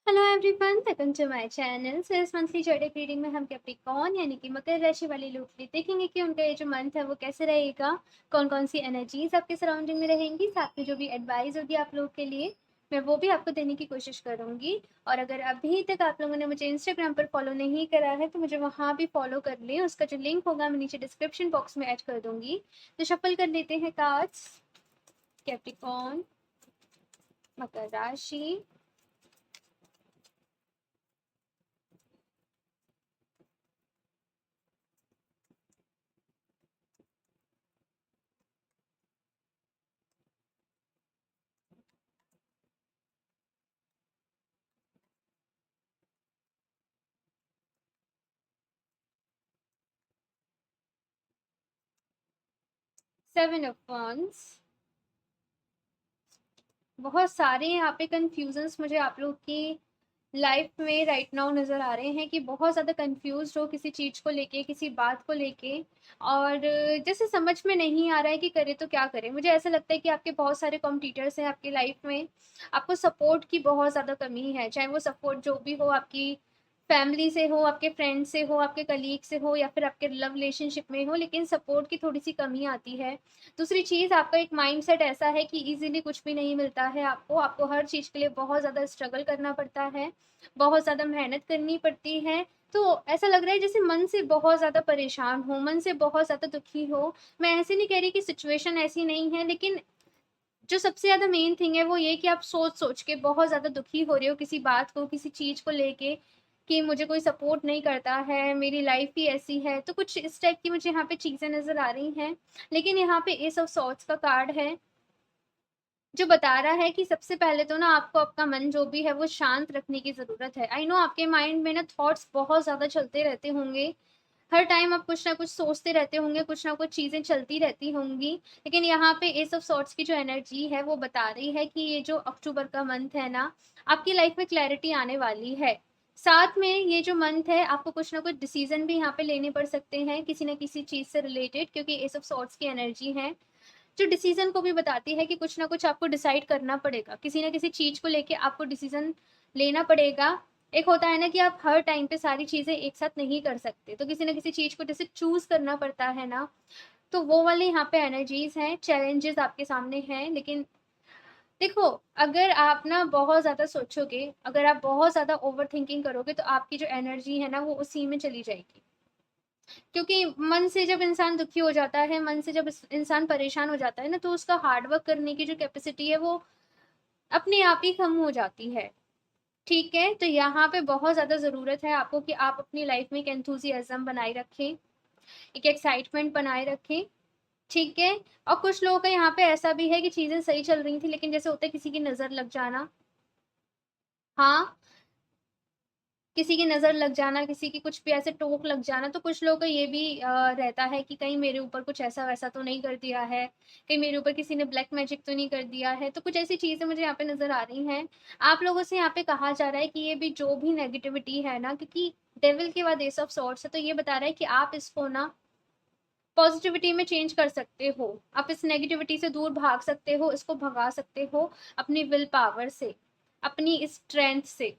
Hello everyone, welcome to my channel. So इस monthly जोडिक reading में हम कैप्रिकॉर्न यानी कि मकर राशि वाले लोग भी देखेंगे कि उनका ये जो मंथ है वो कैसे रहेगा, कौन कौन सी एनर्जीज आपके सराउंडिंग में रहेंगी, साथ में जो भी एडवाइस होगी आप लोग के लिए मैं वो भी आपको देने की कोशिश करूंगी। और अगर अभी तक आप लोगों ने मुझे इंस्टाग्राम पर फॉलो नहीं करा है तो मुझे वहाँ भी फॉलो कर लें। उसका जो लिंक होगा मैं नीचे डिस्क्रिप्शन बॉक्स में ऐड कर दूंगी। तो शफल कर लेते हैं कार्ड्स। कैप्रिकॉर्न, मकर राशि, 7 ऑफ wands। बहुत सारे यहाँ पे कंफ्यूजन्स मुझे आप लोग की लाइफ में राइट नाउ नज़र आ रहे हैं कि बहुत ज़्यादा कंफ्यूज हो किसी चीज़ को लेके, किसी बात को लेके। और जैसे समझ में नहीं आ रहा है कि करें तो क्या करें। मुझे ऐसा लगता है कि आपके बहुत सारे कॉम्पिटिटर्स हैं आपकी लाइफ में। आपको सपोर्ट की बहुत ज़्यादा कमी है, चाहे वो सपोर्ट जो भी हो, आपकी फैमिली से हो, आपके फ्रेंड से हो, आपके कलीग से हो, या फिर आपके लव रिलेशनशिप में हो, लेकिन सपोर्ट की थोड़ी सी कमी आती है। दूसरी चीज़, आपका एक माइंडसेट ऐसा है कि इजीली कुछ भी नहीं मिलता है आपको हर चीज़ के लिए बहुत ज़्यादा स्ट्रगल करना पड़ता है, बहुत ज़्यादा मेहनत करनी पड़ती है। तो ऐसा लग रहा है जैसे मन से बहुत ज़्यादा परेशान हो, मन से बहुत ज़्यादा दुखी हो। मैं ऐसे नहीं कह रही कि सिचुएशन ऐसी नहीं है, लेकिन जो सबसे ज़्यादा मेन थिंग है वो ये कि आप सोच-सोच के बहुत ज़्यादा दुखी हो रहे हो किसी बात को, किसी चीज़ को लेके, कि मुझे कोई सपोर्ट नहीं करता है, मेरी लाइफ़ ही ऐसी है। तो कुछ इस टाइप की मुझे यहाँ पे चीज़ें नज़र आ रही हैं। लेकिन यहाँ पे एस ऑफ सॉर्ड्स का कार्ड है, जो बता रहा है कि सबसे पहले तो ना आपको आपका मन जो भी है वो शांत रखने की ज़रूरत है। आई नो आपके माइंड में ना थॉट्स बहुत ज़्यादा चलते रहते होंगे। हर टाइम आप कुछ ना कुछ सोचते रहते होंगे, कुछ ना कुछ चीज़ें चलती रहती होंगी। लेकिन यहाँ पे एस ऑफ सॉर्ड्स की जो एनर्जी है वो बता रही है कि ये जो अक्टूबर का मंथ है ना, आपकी लाइफ में क्लैरिटी आने वाली है। साथ में ये जो मंथ है आपको कुछ ना कुछ डिसीजन भी यहाँ पे लेने पड़ सकते हैं किसी न किसी चीज़ से रिलेटेड, क्योंकि एस ऑफ सॉर्ड्स की एनर्जी है जो डिसीजन को भी बताती है कि कुछ ना कुछ आपको डिसाइड करना पड़ेगा, किसी ना किसी चीज़ को लेके आपको डिसीजन लेना पड़ेगा। एक होता है ना कि आप हर टाइम पे सारी चीज़ें एक साथ नहीं कर सकते, तो किसी ना किसी चीज़ को जैसे चूज़ करना पड़ता है ना, तो वो वाले यहाँ पे एनर्जीज़ हैं, चैलेंजेस आपके सामने हैं। लेकिन देखो, अगर आप ना बहुत ज़्यादा सोचोगे, अगर आप बहुत ज़्यादा ओवरथिंकिंग करोगे, तो आपकी जो एनर्जी है ना, वो उसी में चली जाएगी। क्योंकि मन से जब इंसान दुखी हो जाता है, मन से जब इंसान परेशान हो जाता है ना, तो उसका हार्ड वर्क करने की जो कैपेसिटी है वो अपने आप ही कम हो जाती है। ठीक है, तो यहाँ पे बहुत ज़्यादा ज़रूरत है आपको कि आप अपनी लाइफ में एक एंथुसियाज्म बनाए रखें, एक एक्साइटमेंट बनाए रखें। ठीक है। और कुछ लोगों का यहाँ पे ऐसा भी है कि चीज़ें सही चल रही थी, लेकिन जैसे होता है किसी की नज़र लग जाना। हाँ, किसी की नज़र लग जाना, किसी की कुछ भी ऐसे टोक लग जाना, तो कुछ लोगों का ये भी रहता है कि कहीं मेरे ऊपर कुछ ऐसा-वैसा तो नहीं कर दिया है, कहीं मेरे ऊपर किसी ने ब्लैक मैजिक तो नहीं कर दिया है। तो कुछ ऐसी चीज़ें मुझे यहाँ पे नज़र आ रही हैं। आप लोगों से यहाँ पे कहा जा रहा है कि ये भी जो भी नेगेटिविटी है ना, क्योंकि डेविल के बाद एस ऑफ सॉर्ड्स है, तो ये बता रहा है कि आप इसको ना पॉजिटिविटी में चेंज कर सकते हो। आप इस नेगेटिविटी से दूर भाग सकते हो, इसको भगा सकते हो अपनी विल पावर से, अपनी स्ट्रेंथ से।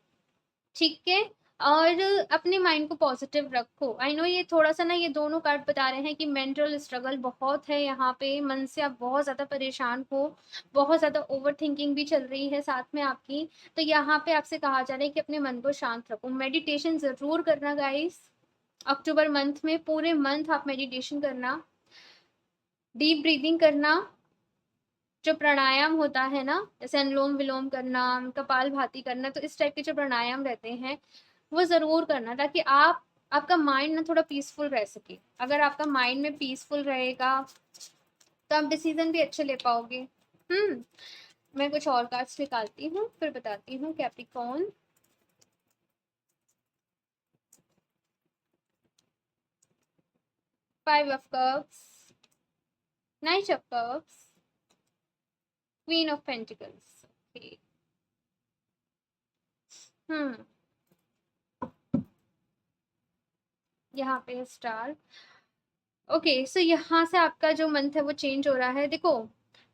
ठीक है? और अपने माइंड को पॉजिटिव रखो। आई नो ये थोड़ा-सा ना, ये दोनों कार्ड बता रहे हैं कि मेंटल स्ट्रगल बहुत है यहाँ पे, मन से आप बहुत ज़्यादा परेशान हो, बहुत ज़्यादा ओवरथिंकिंग भी चल रही है साथ में आपकी। तो यहाँ पे आपसे कहा जा रहा है कि अपने मन को शांत रखो। मेडिटेशन ज़रूर करना गाइस, अक्टूबर मंथ में पूरे मंथ आप मेडिटेशन करना, डीप ब्रीथिंग करना, जो प्राणायाम होता है ना, जैसे अनुलोम-विलोम करना, कपालभाति करना, तो इस टाइप के जो प्राणायाम रहते हैं, वो ज़रूर करना, ताकि आपका माइंड ना थोड़ा पीसफुल रह सके। अगर आपका माइंड में पीसफुल रहेगा, तो आप डिसीज़न भी अच्छे ले पाओगे। हुँ, मैं कुछ और कार्ड्स निकालती हूँ, फिर बताती हूँ। Capricorn, 5 of cups, knight of cups, queen of pentacles. Okay. हुँ, यहाँ पे स्टार। ओके, सो यहाँ से आपका जो मंथ है वो चेंज हो रहा है। देखो,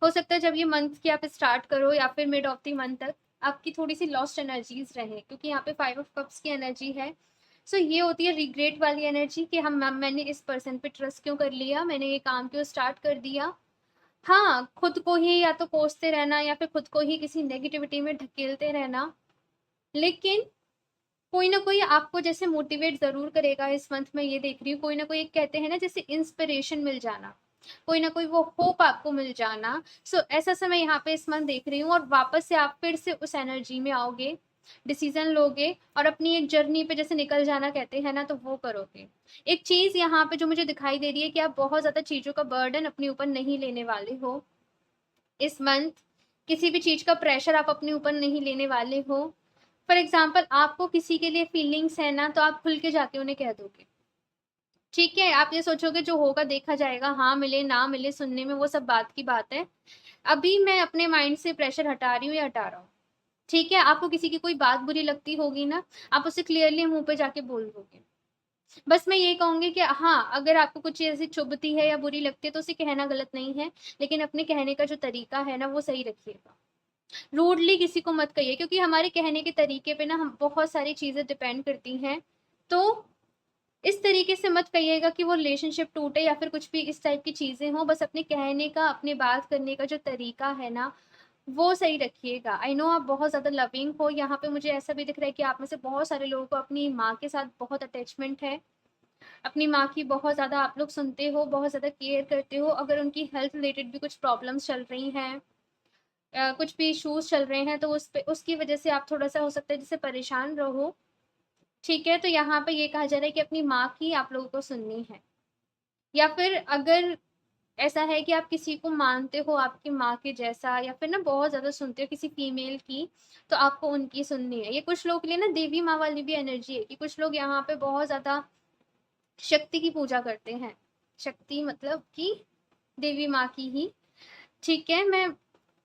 हो सकता है जब ये मंथ की आप स्टार्ट करो या फिर मिड ऑफ द मंथ तक आपकी थोड़ी सी लॉस्ट एनर्जीज रहे, क्योंकि यहाँ पे 5 ऑफ कप्स की एनर्जी है। सो ये होती है रिग्रेट वाली एनर्जी कि हम मैंने इस पर्सन पे ट्रस्ट क्यों कर लिया, मैंने ये काम क्यों स्टार्ट कर दिया। हाँ, खुद को ही या तो कोसते रहना या फिर खुद को ही किसी नेगेटिविटी में ढकेलते रहना। लेकिन कोई ना कोई आपको जैसे मोटिवेट ज़रूर करेगा इस मंथ में, ये देख रही हूँ। कोई ना कोई, एक कहते हैं ना जैसे इंस्पिरेशन मिल जाना, कोई ना कोई वो होप आपको मिल जाना। सो ऐसा समय यहाँ पे इस मंथ देख रही हूँ, और वापस से आप फिर से उस एनर्जी में आओगे, डिसीजन लोगे और अपनी एक जर्नी पे जैसे निकल जाना कहते हैं ना, तो वो करोगे। एक चीज़ यहाँ पे जो मुझे दिखाई दे रही है कि आप बहुत ज़्यादा चीज़ों का बर्डन अपने ऊपर नहीं लेने वाले हो इस मंथ। किसी भी चीज़ का प्रेशर आप अपने ऊपर नहीं लेने वाले हो। फॉर एग्जाम्पल, आपको किसी के लिए फीलिंग्स है ना, तो आप खुल के जाके उन्हें कह दोगे। ठीक है, आप ये सोचोगे जो होगा देखा जाएगा, हाँ मिले ना मिले सुनने में, वो सब बात की बात है। अभी मैं अपने माइंड से प्रेशर हटा रही हूँ या हटा रहा हूँ। ठीक है, आपको किसी की कोई बात बुरी लगती होगी ना, आप उसे क्लियरली मुंह पे जाके बोल दोगे। बस मैं ये कहूंगी कि हाँ, अगर आपको कुछ चीज़ ऐसी चुभती है या बुरी लगती है तो उसे कहना गलत नहीं है, लेकिन अपने कहने का जो तरीका है ना वो सही रखिएगा। रूडली किसी को मत कहिए, क्योंकि हमारे कहने के तरीके पे ना हम बहुत सारी चीज़ें डिपेंड करती हैं। तो इस तरीके से मत कहिएगा कि वो रिलेशनशिप टूटे या फिर कुछ भी इस टाइप की चीज़ें हों। बस अपने कहने का, अपनी बात करने का जो तरीका है ना, वो सही रखिएगा। आई नो आप बहुत ज़्यादा लविंग हो, यहाँ पे मुझे ऐसा भी दिख रहा है कि आप में से बहुत सारे लोगों को अपनी माँ के साथ बहुत अटैचमेंट है। अपनी माँ की बहुत ज़्यादा आप लोग सुनते हो, बहुत ज़्यादा केयर करते हो। अगर उनकी हेल्थ रिलेटेड भी कुछ प्रॉब्लम्स चल रही हैं, कुछ भी इश्यूज चल रहे हैं, तो उस पे उसकी वजह से आप थोड़ा सा हो सकता है जिससे परेशान रहो। ठीक है, तो यहाँ पे ये कहा जा रहा है कि अपनी माँ की आप लोगों को सुननी है। या फिर अगर ऐसा है कि आप किसी को मानते हो आपकी माँ के जैसा, या फिर ना बहुत ज़्यादा सुनते हो किसी फीमेल की, तो आपको उनकी सुननी है। ये कुछ लोग के लिए ना देवी माँ वाली भी एनर्जी है, कि कुछ लोग यहाँ पे बहुत ज़्यादा शक्ति की पूजा करते हैं। शक्ति मतलब कि देवी माँ की ही। ठीक है,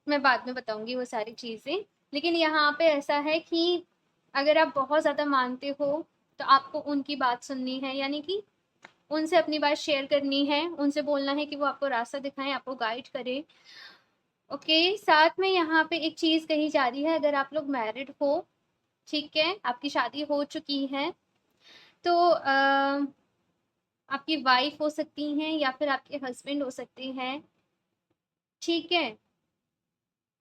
मैं बाद में बताऊंगी वो सारी चीज़ें। लेकिन यहाँ पे ऐसा है कि अगर आप बहुत ज़्यादा मानते हो तो आपको उनकी बात सुननी है, यानी कि उनसे अपनी बात शेयर करनी है, उनसे बोलना है कि वो आपको रास्ता दिखाएं, आपको गाइड करें। ओके, साथ में यहाँ पे एक चीज़ कही जा रही है, अगर आप लोग मैरिड हो, ठीक है, आपकी शादी हो चुकी है, तो आपकी वाइफ हो सकती हैं या फिर आपके हस्बैंड हो सकते हैं। ठीक है,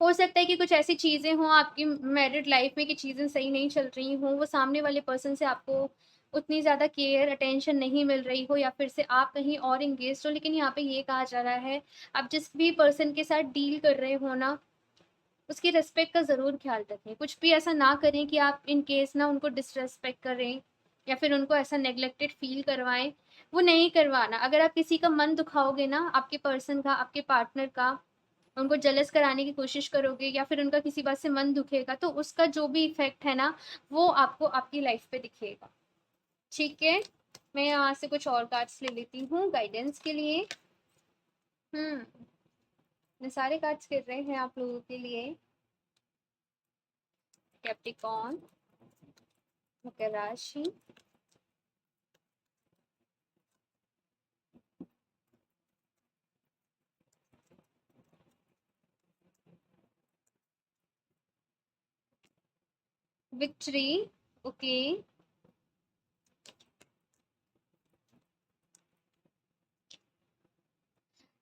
हो सकता है कि कुछ ऐसी चीज़ें हों आपकी मैरिड लाइफ में कि चीज़ें सही नहीं चल रही हों, वो सामने वाले पर्सन से आपको उतनी ज़्यादा केयर अटेंशन नहीं मिल रही हो, या फिर से आप कहीं और इंगेज हो। लेकिन यहाँ पे ये कहा जा रहा है, आप जिस भी पर्सन के साथ डील कर रहे हो ना, उसकी रिस्पेक्ट का ज़रूर ख्याल रखें। कुछ भी ऐसा ना करें कि आप इन केस ना उनको डिसरेस्पेक्ट करें या फिर उनको ऐसा नेग्लेक्टेड फील करवाएं। वो नहीं करवाना। अगर आप किसी का मन दुखाओगे ना, आपके पर्सन का, आपके पार्टनर का, उनको जेलस कराने की कोशिश करोगे या फिर उनका किसी बात से मन दुखेगा, तो उसका जो भी इफेक्ट है ना, वो आपको आपकी लाइफ पे दिखेगा। ठीक है, मैं यहाँ से कुछ और कार्ड्स ले लेती हूँ गाइडेंस के लिए। मैं सारे कार्ड्स गिर रहे हैं आप लोगों के लिए। कैप्टिकॉन, मकर राशि, विक्ट्री, ओके।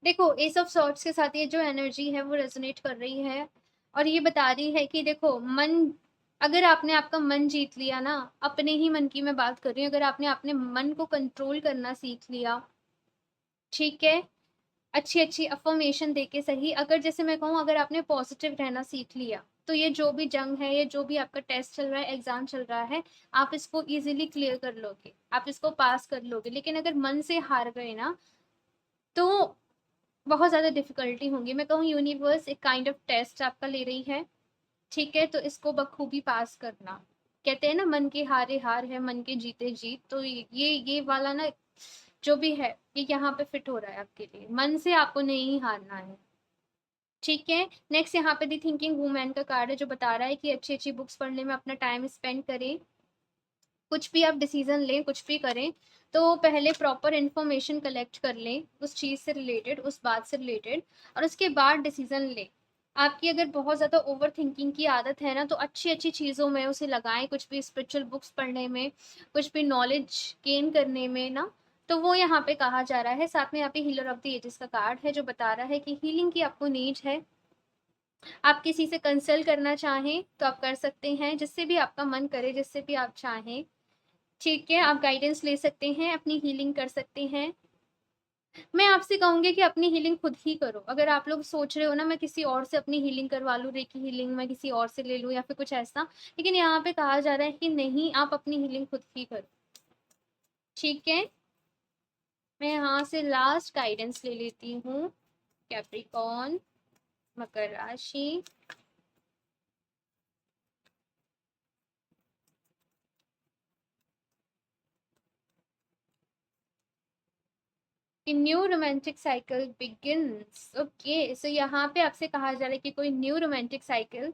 देखो, एस ऑफ सॉर्ट्स के साथ ये जो एनर्जी है वो रेजोनेट कर रही है, और ये बता रही है कि देखो, मन, अगर आपने आपका मन जीत लिया ना, अपने ही मन की मैं बात कर रही हूँ, अगर आपने अपने मन को कंट्रोल करना सीख लिया, ठीक है, अच्छी अच्छी अफर्मेशन देके सही, अगर जैसे मैं कहूँ, अगर आपने पॉजिटिव रहना सीख लिया, तो ये जो भी जंग है, ये जो भी आपका टेस्ट चल रहा है, एग्जाम चल रहा है, आप इसको इजीली क्लियर कर लोगे, आप इसको पास कर लोगे। लेकिन अगर मन से हार गए ना, तो बहुत ज़्यादा डिफिकल्टी होंगी। मैं कहूँ यूनिवर्स एक काइंड ऑफ टेस्ट आपका ले रही है, ठीक है, तो इसको बखूबी पास करना। कहते हैं ना, मन के हारे हार है, मन के जीते जीत। तो ये वाला ना जो भी है, ये यहाँ पे फिट हो रहा है आपके लिए। मन से आपको नहीं हारना है, ठीक है। नेक्स्ट यहाँ पे दी थिंकिंग वूमेन का कार्ड है, जो बता रहा है कि अच्छी अच्छी बुक्स पढ़ने में अपना टाइम स्पेंड करें। कुछ भी आप डिसीजन लें, कुछ भी करें, तो पहले प्रॉपर इन्फॉर्मेशन कलेक्ट कर लें उस चीज़ से रिलेटेड, उस बात से रिलेटेड, और उसके बाद डिसीजन लें। आपकी अगर बहुत ज़्यादा ओवर थिंकिंग की आदत है ना, तो अच्छी-अच्छी चीज़ों में उसे लगाएँ, कुछ भी स्पिरिचुअल बुक्स पढ़ने में, कुछ भी नॉलेज गेन करने में ना, तो वो यहाँ पे कहा जा रहा है। साथ में यहाँ पे हीलर ऑफ द एजेस का कार्ड है, जो बता रहा है कि हीलिंग की आपको नीड है। आप किसी से कंसल्ट करना चाहें, तो आप कर सकते हैं, जिससे भी आपका मन करे, जिससे भी आप चाहें, ठीक है? आप गाइडेंस ले सकते हैं, अपनी हीलिंग कर सकते हैं। मैं आपसे कहूँगी कि अपनी हीलिंग खुद ही करो। अगर आप लोग सोच रहे हो ना मैं किसी और से अपनी हीलिंग करवा लूँ, रेकी हीलिंग मैं किसी और से ले लूँ या फिर कुछ ऐसा, लेकिन यहाँ पे कहा जा रहा है कि नहीं, आप अपनी हीलिंग खुद ही करो, ठीक है? मैं यहाँ से लास्ट गाइडेंस ले लेती हूँ। कैप्रिकॉर्न, मकर राशि। New romantic cycle begins. Okay, so यहाँ पे आपसे कहा जा रहा है कि कोई न्यू रोमांटिक साइकिल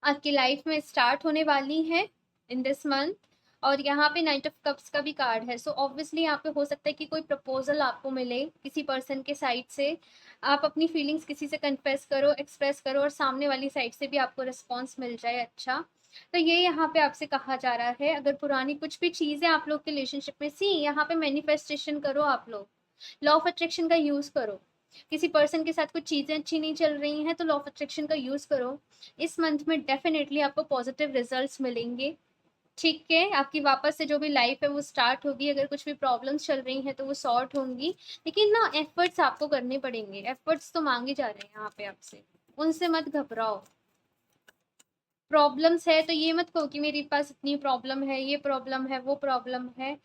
आपकी लाइफ में स्टार्ट होने वाली है इन दिस मंथ। और यहाँ पे नाइट ऑफ कप्स का भी कार्ड है, सो ऑब्वियसली यहाँ पे हो सकता है कि कोई प्रपोजल आपको मिले किसी पर्सन के साइड से। आप अपनी फीलिंग्स किसी से कन्फेस करो, एक्सप्रेस करो, और सामने वाली साइड से भी आपको रिस्पॉन्स मिल जाए अच्छा। तो ये यहाँ पे आपसे कहा जा रहा है, अगर पुरानी कुछ भी चीज़ें आप लोग के रिलेशनशिप में, सी यहाँ पे मैनिफेस्टेशन करो, आप लोग लॉ ऑफ अट्रैक्शन का यूज़ करो। किसी पर्सन के साथ कुछ चीज़ें अच्छी नहीं चल रही हैं, तो लॉ ऑफ अट्रैक्शन का यूज़ करो। इस मंथ में डेफिनेटली आपको पॉजिटिव रिजल्ट्स मिलेंगे, ठीक है? आपकी वापस से जो भी लाइफ है वो स्टार्ट होगी। अगर कुछ भी प्रॉब्लम्स चल रही हैं तो वो सॉर्ट होंगी, लेकिन ना एफर्ट्स आपको करने पड़ेंगे। एफर्ट्स तो मांगे जा रहे हैं यहाँ पे आपसे, उनसे मत घबराओ। प्रॉब्लम्स है तो ये मत कहो कि मेरे पास इतनी प्रॉब्लम है, ये प्रॉब्लम है, वो प्रॉब्लम है।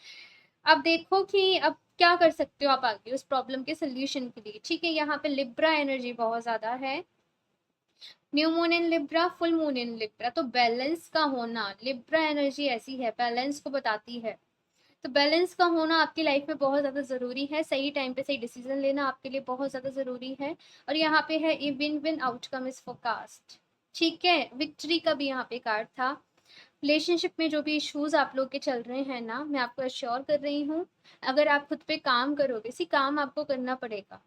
अब देखो कि अब क्या कर सकते हो आप आगे उस प्रॉब्लम के सोल्यूशन के लिए, ठीक है? यहाँ पे लिब्रा एनर्जी बहुत ज़्यादा है। New moon in Libra, full moon in Libra, तो बैलेंस का होना, लिब्रा एनर्जी ऐसी है, बैलेंस को बताती है। तो बैलेंस का होना आपकी लाइफ में बहुत ज़्यादा ज़रूरी है। सही टाइम पे सही डिसीजन लेना आपके लिए बहुत ज़्यादा ज़रूरी है। और यहाँ पे है, a win win outcome is forecast, ठीक है? विक्ट्री का भी यहाँ पे कार्ड था। रिलेशनशिप में जो भी इश्यूज आप लोग के चल रहे हैं ना, मैं आपको अश्योर कर रही हूँ, अगर आप खुद पे काम करोगे, इसी काम आपको करना पड़ेगा,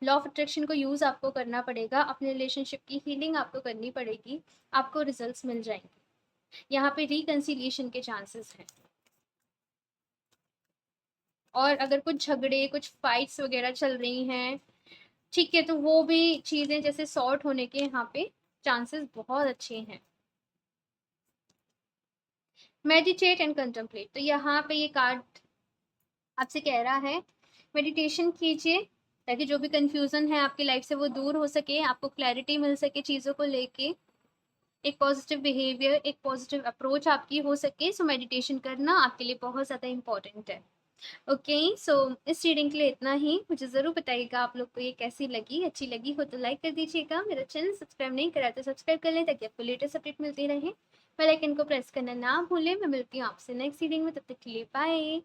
लॉ ऑफ अट्रैक्शन को यूज आपको करना पड़ेगा, अपने रिलेशनशिप की हीलिंग आपको करनी पड़ेगी, आपको रिजल्ट्स मिल जाएंगे। यहाँ पे रिकंसिलिएशन के चांसेस हैं। और अगर कुछ झगड़े, कुछ फाइट्स वगैरह चल रही हैं, ठीक है, तो वो भी चीजें जैसे सॉर्ट होने के यहाँ पे चांसेस बहुत अच्छे हैं। मेडिटेट एंड कंtemplate, तो यहाँ पे ये कार्ड आपसे कह रहा है मेडिटेशन कीजिए, ताकि जो भी कंफ्यूजन है आपकी लाइफ से वो दूर हो सके, आपको क्लैरिटी मिल सके चीज़ों को लेके, एक पॉजिटिव बिहेवियर, एक पॉजिटिव अप्रोच आपकी हो सके। सो मेडिटेशन करना आपके लिए बहुत ज़्यादा इंपॉर्टेंट है। ओके, सो इस रीडिंग के लिए इतना ही। मुझे ज़रूर बताइएगा आप लोग को ये कैसी लगी। अच्छी लगी हो तो लाइक कर दीजिएगा, मेरा चैनल सब्सक्राइब नहीं करा तो सब्सक्राइब कर लें, ताकि आपको लेटेस्ट अपडेट मिलती रहे। बेल आइकन को प्रेस करना ना भूलें। मैं मिलती हूँ आपसे नेक्स्ट रीडिंग में, तब तक के लिए बाय।